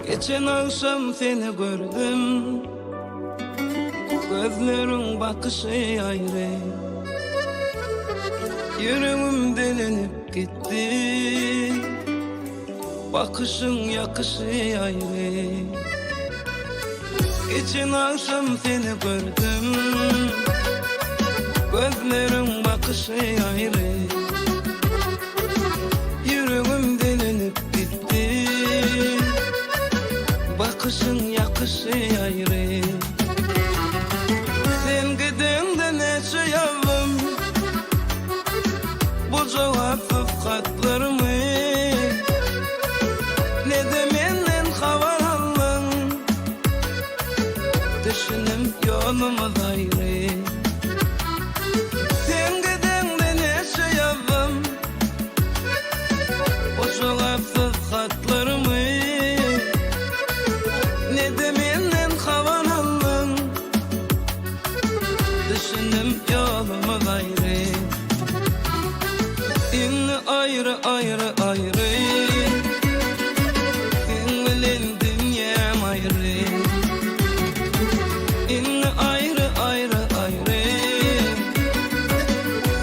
Geçen akşam seni gördüm, gözlerin bakışı ayrı, yüreğim delinip gitti, bakışın yakışı ayrı. Geçen akşam seni gördüm, gözlerin bakışı ayrı, yüreğim delinip gitti, bakışın yakışı ayrı. Sen gidende neçe yazdım bu cevapsız katlarımı, ne de menden haber aldın, düşünüm yolumuz ayrı. Sen gidende neçe yazdım bu cevapsız katlarımı, ne de menden haber aldın, düşündüm yolumuz ayrı. İnni ayrı ayrı ayrı, sen bilen dünyam ayrı. İnni ayrı ayrı ayrı,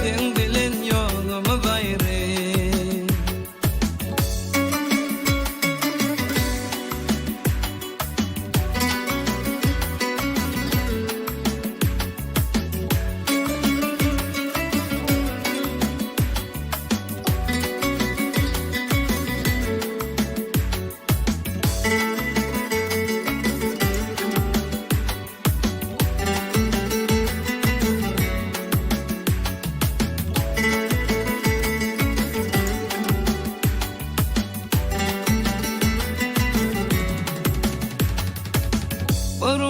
sen bilen yolumuz ayrı.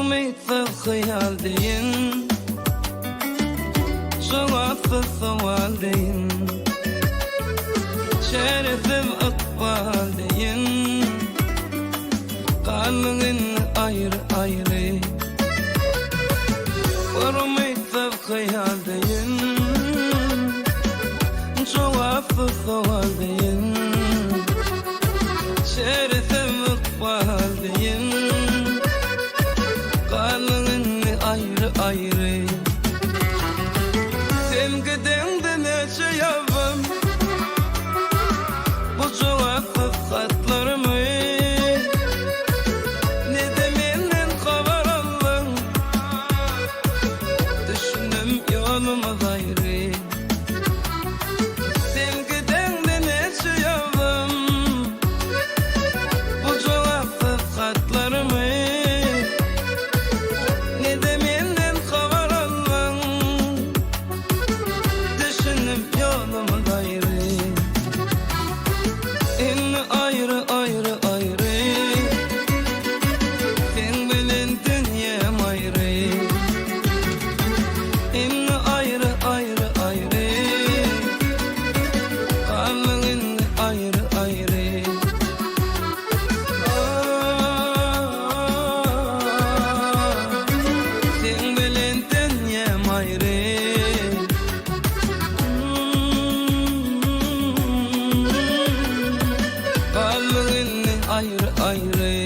Varmaysa hayal deyin, cevapsız sual deyin, şerefsiz ıkbal deyin, kalbin ayrı ayrı. Varmaysa hayal deyin, cevapsız sual deyin, şerefsiz ıkbal deyin, ayrı ayrı. Sevgiden de neçe yazdım bu cevapsız hatlarımı, ne de menden haber aldın, düşündüm yolumuz ayrı. Sevgiden de neçe yazdım bu cevapsız hatlarımı, ayrı ayrı.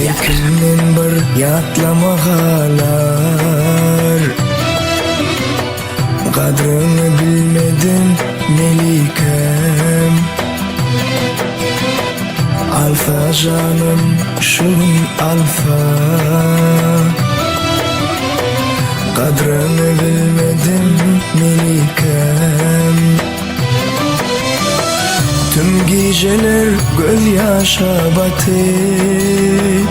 Erkimden bir yatlamagalar, kadrını bilmedim melikem. Alfa canım şun alfa, kadrını bilmedim melikem. Tüm geceler gözyaşa batıp,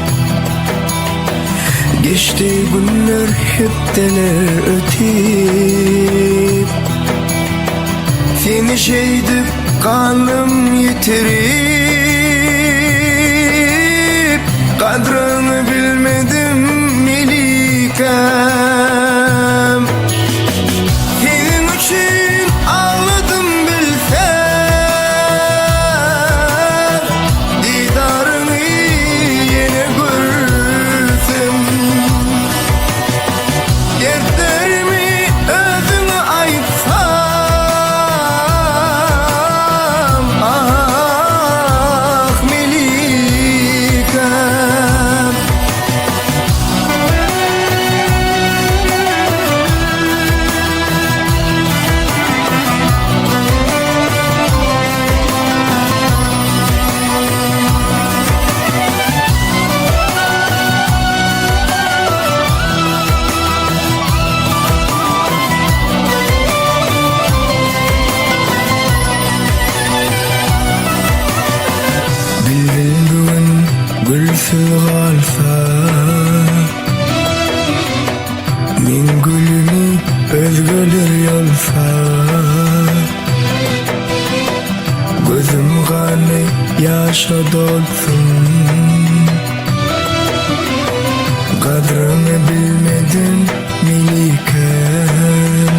geçti günler hepteler ötüp, seni şeydip kanım yitirip, kadrını bilmedim melikem. Senin için ağladım bilsem, didarını yine görsem, dertlerimi özüne aytsam, ah melikem. Bildiğin gülsüz kalsa, min gülümü özgürler yolsa, gözüm kanı yaşa dolsun, kadrını bilmedim melikem.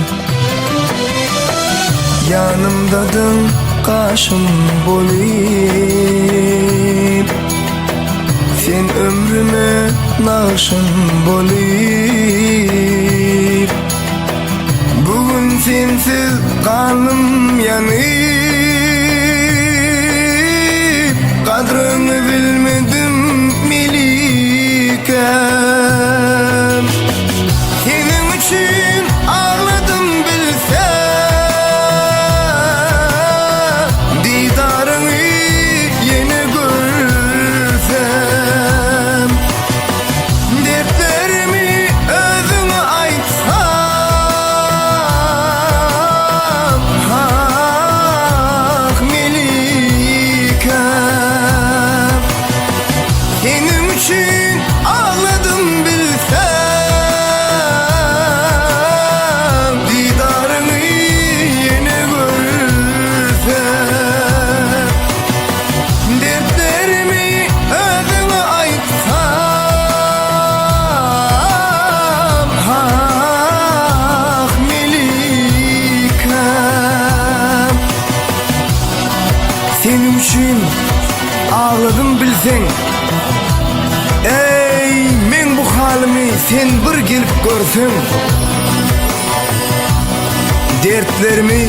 Yanımdadın kaşım bolayıp, sen ömrüme bağışın bolayıp. Bugün sensiz kanım yanıp, kadrını bilmedim Melikem. Senin için ağladım bilsem, didarını yeni görsem. Dertlerimi özüne aytsam, ah Melikem. Senin için ağladım bilsem, didarını yeni görsem. Dertlerimi özüne aytsam, ah Melikem. Senin için ağladım bilsen, ey men bu halimi sen bir gelip görsen. Dertlerimi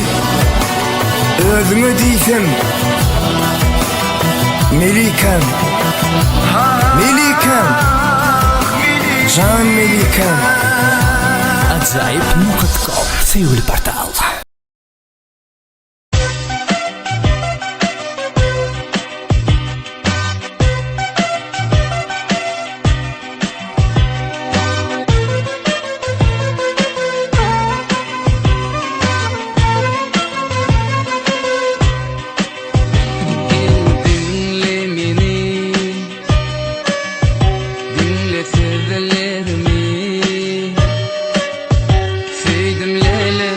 özüme diysem, Melikem, Melikem, can Melikem. Ajaib.com sevgili portal. Dinle beni, dinle sözlerimi. Sevdim lele,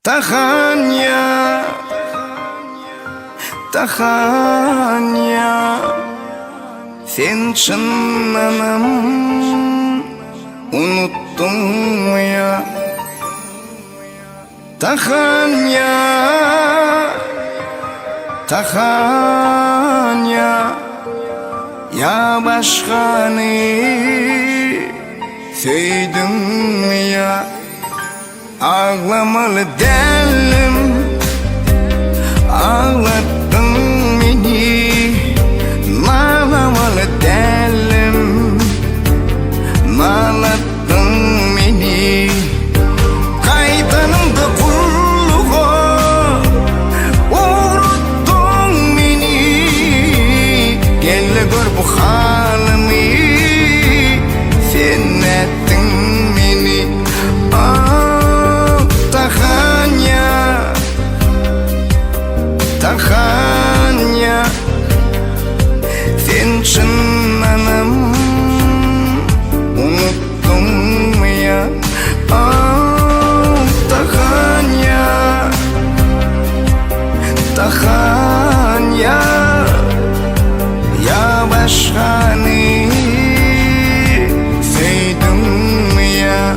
Tahanya, Tahanya, sen çınlanam unuttun mu ya? Tahanya, Tahanya, ya başkanı sevdim mi ya? Ağlamalı değilim, ağlattın beni. Ağlamalı değilim, ağlattın beni. Kaytanımda kulluğa uğrattın beni. Gel gör bu halimi, sen ettin beni. Tahanya, Tahanya, sen çınlanam unuttun mu ya? Tahanya, Tahanya, ya başkanı sevdim mi ya?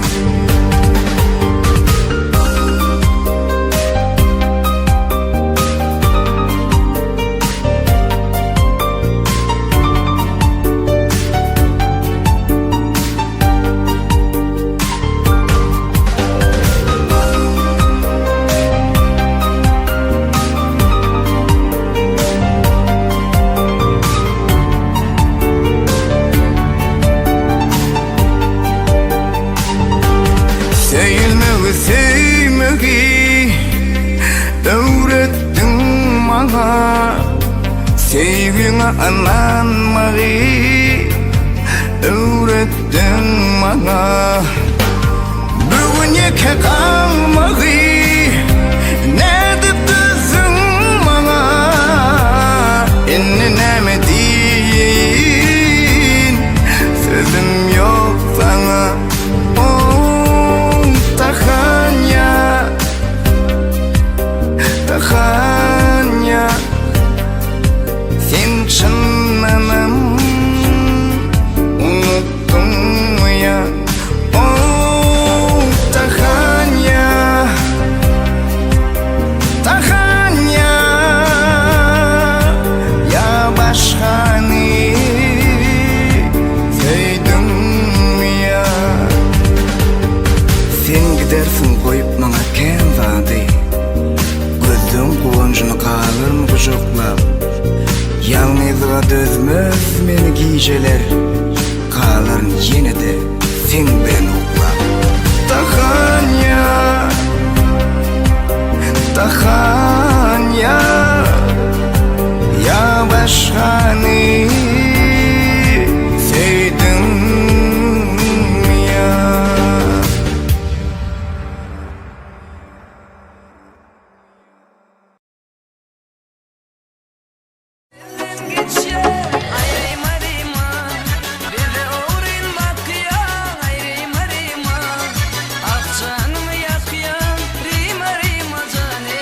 Sevmeyi öğrettin bana, sevgine inanmayı öğrettin bana. Bugün yeke kalmayı ne dedin bana? İnlenemedin, sözüm yok sana. Tahanya, Tahanya, sen çınlanam unuttun mu ya? Tahanya, Tahanya, ya başkanı sevdim mi ya? Sen gidersin koyup bana ken vadi, gözüm kuvonjunu kalır mı kucaklar? Yalnızlığa dözmez meni giyceler, kalırın yine de sen ben oklar. Tahanya, Tahanya, ya başkanı sevdim mi ya? Akşanımı yakıyan rima rima cane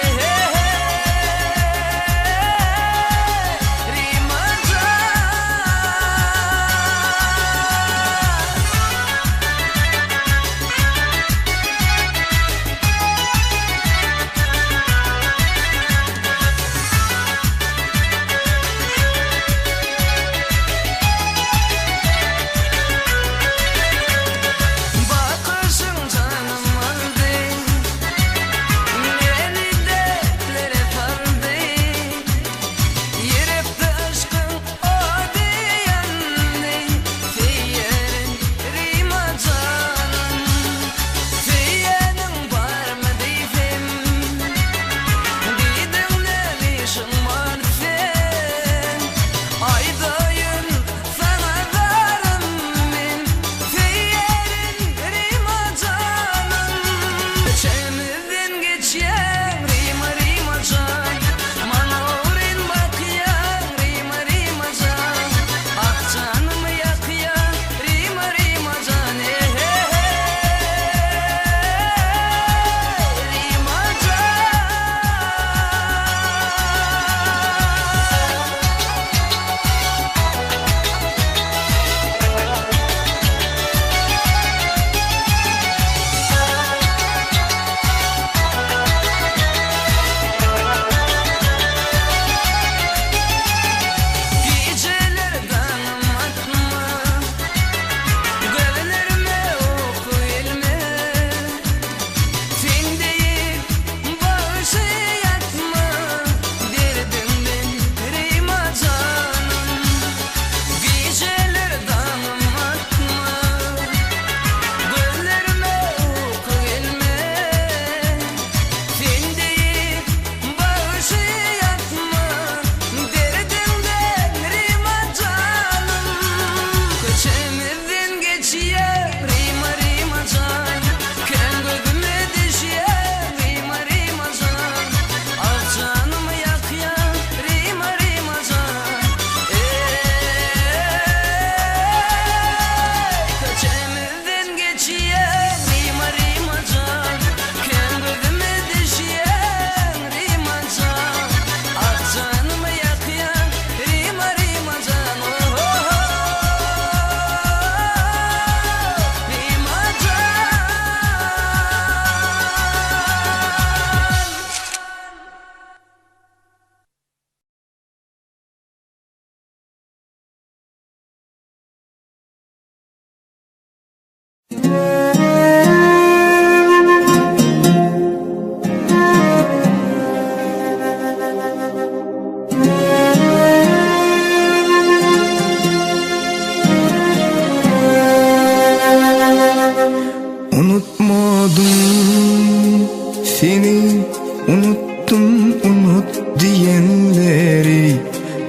unuttum unut diyenleri,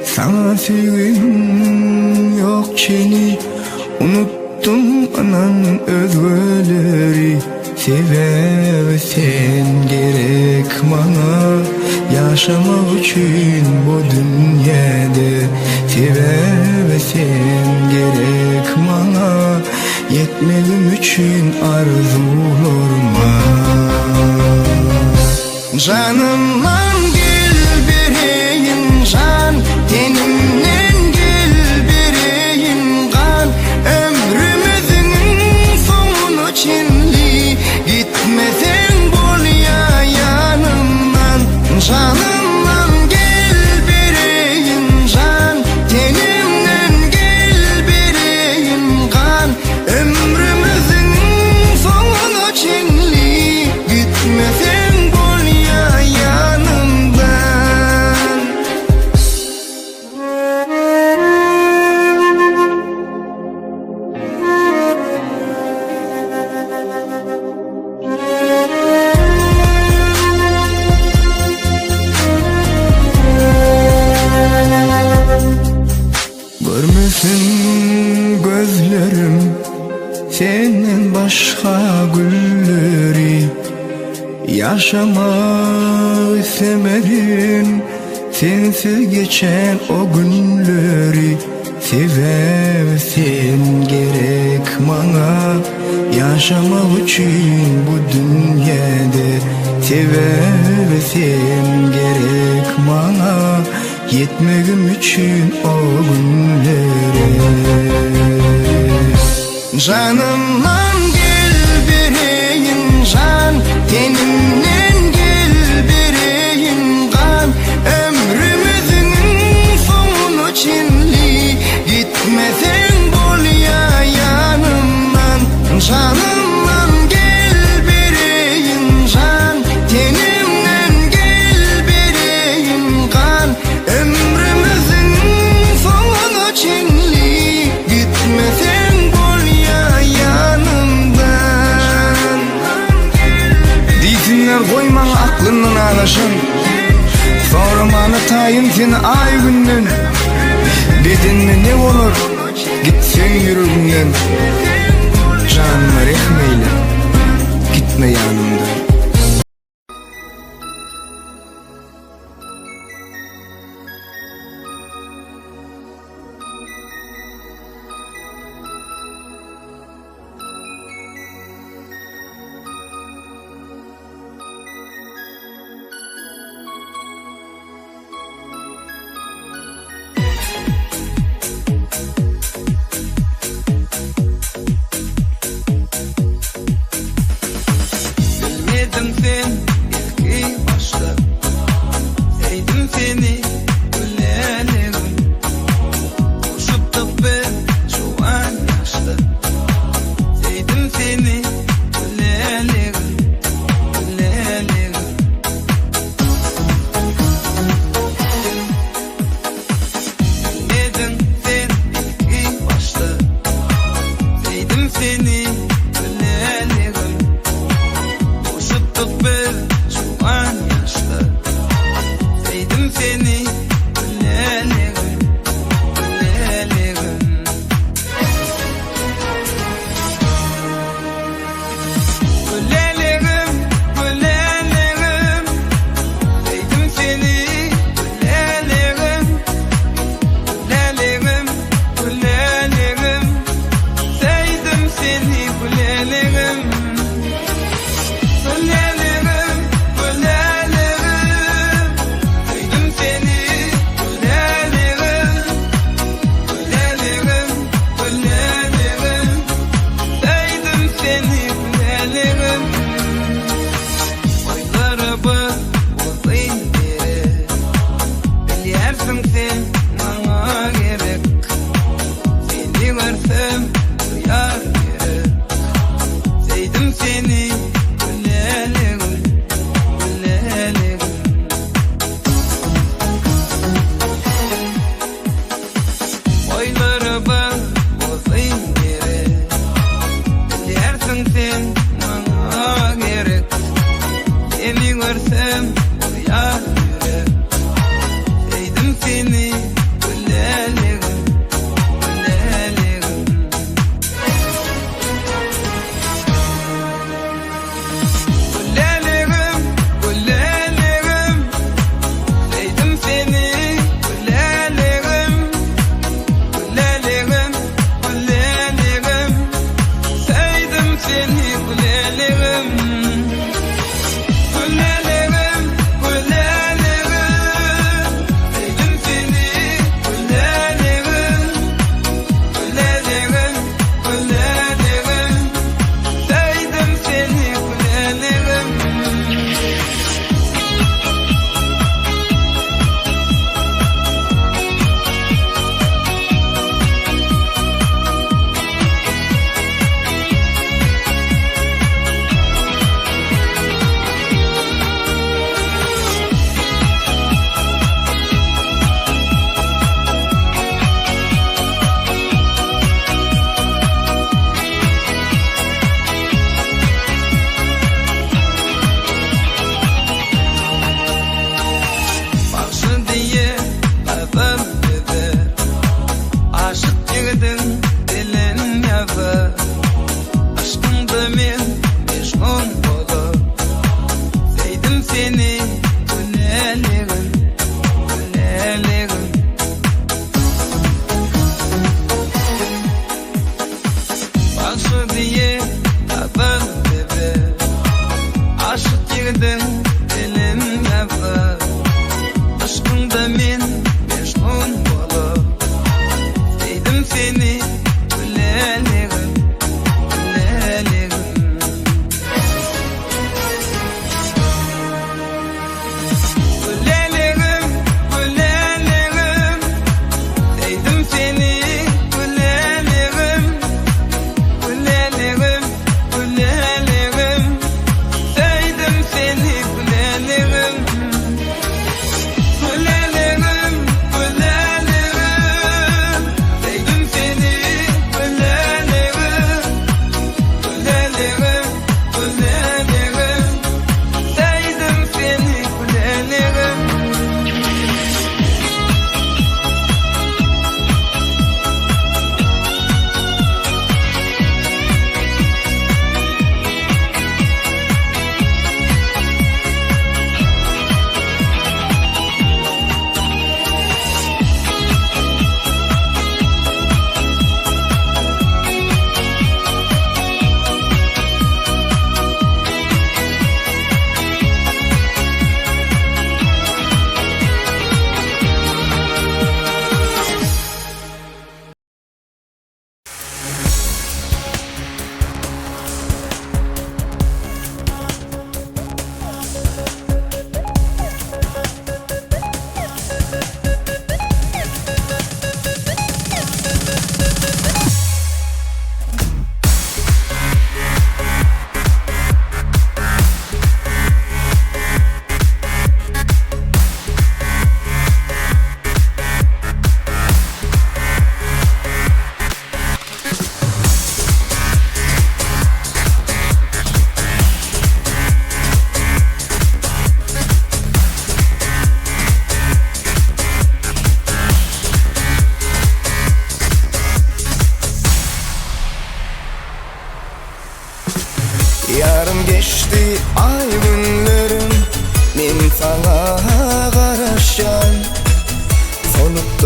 sana sevgim yok seni. Unuttum anan özgöleri, sevsen gerek bana yaşamak için bu dünyada. Sevsen gerek bana yetmegim için arzularıma. Canımdan gel bereyim can, tenimden gel bereyim kan. Ömrümüzün sonu çinli, gitmesen bol ya yanımdan. Canımdan gel bereyim can, tenimden gel bereyim kan. Ömrümüzün sonu çinli, gitmesen bol ya yanımdan. Görmesin gözlerim senden başka gülleri. Yaşamak istemedim sensiz geçen o günleri. Sevsen gerek bana yaşamak için bu dünyada. Sevsen gerek bana yetmegim için o günlere. Canımdan gel bereyim can, tenimden gel bereyim kan. Ömrümüzün sonu çinli, gitmesen bol ya yanımdan. Canımdan gel bereyim can, tenimden gel bereyim kan. Ömrümüzün sonu çinli, gitmesen bol ya yanımdan. Deysinler koyma aklından ağlaşın, sormanı tayın seni ay günden. Dedin mi ne olur gitsen yüreğimden. Canıma rehmeyle gitme yanımdan.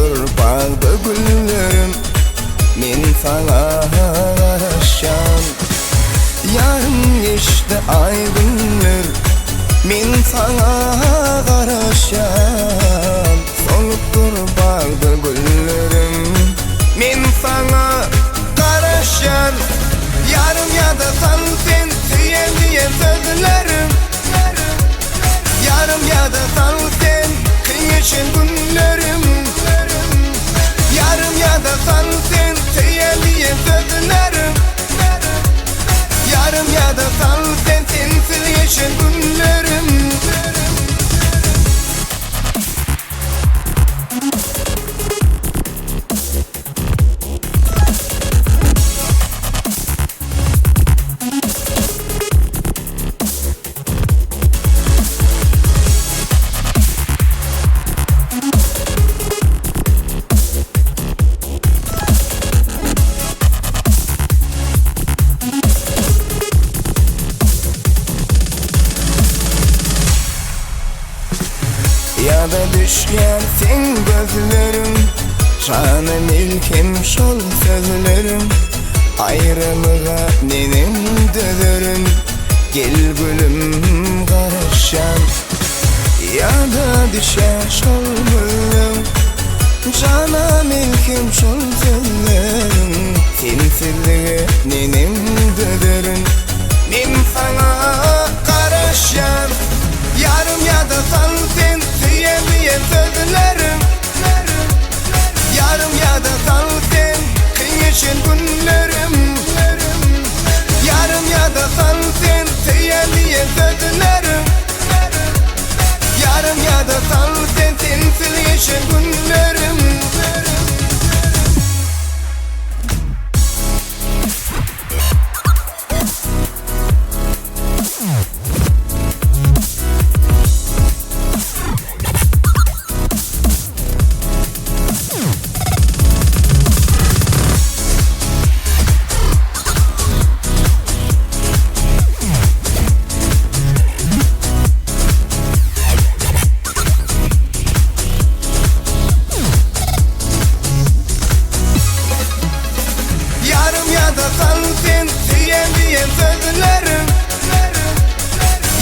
Soluktur bağda güllerim, men sana aşan. Yarın geçti ay günler, men sana karışan. Soluktur bağda güllerim, men sana karışan. Yarım ya da san sen süyen diye sözlerim. Yarım ya da san sen kıyışın günlerim. Yarım ya da san sen süyen diye sözlerim. Yarım ya da san sen sensiz yaşın günlerim. Ya da düşen sen gözlerim, canım ilkim şol sözlerim. Ayrılığa nenem döverim, gel gülüm karışan. Ya da düşen şol gülüm, canım ilkim şol sözlerim. Sensizliğe nenem döverim, men sana karışan. Yarım ya da san sen süyen diye sözlerim. Yarım ya da san sen kıyışın günlerim. Yarım ya da san sen süyen diye sözlerim. Yarım ya da san sen sensiz yaşın günlerim. Yarım ya da san sen süyen diye sözlerim.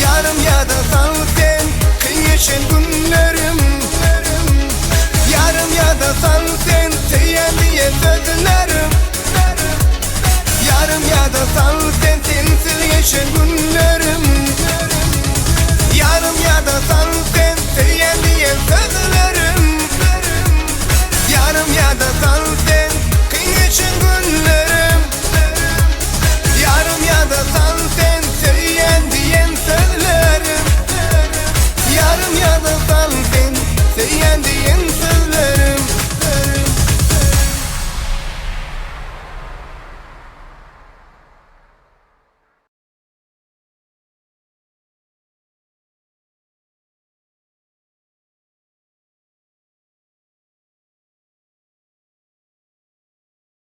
Yarım ya da san sen kıyışın günlerim. Yarım ya da san sen süyen diye sözlerim. Yarım ya da san sen sensiz yaşın günlerim. Yarım ya da san sen süyen diye sözlerim. Yarım ya da san sen kıyışın günlerim. Yarım ya da san sen süyen diyen sözlerim. Yarım ya da san sen süyen diyen sözlerim.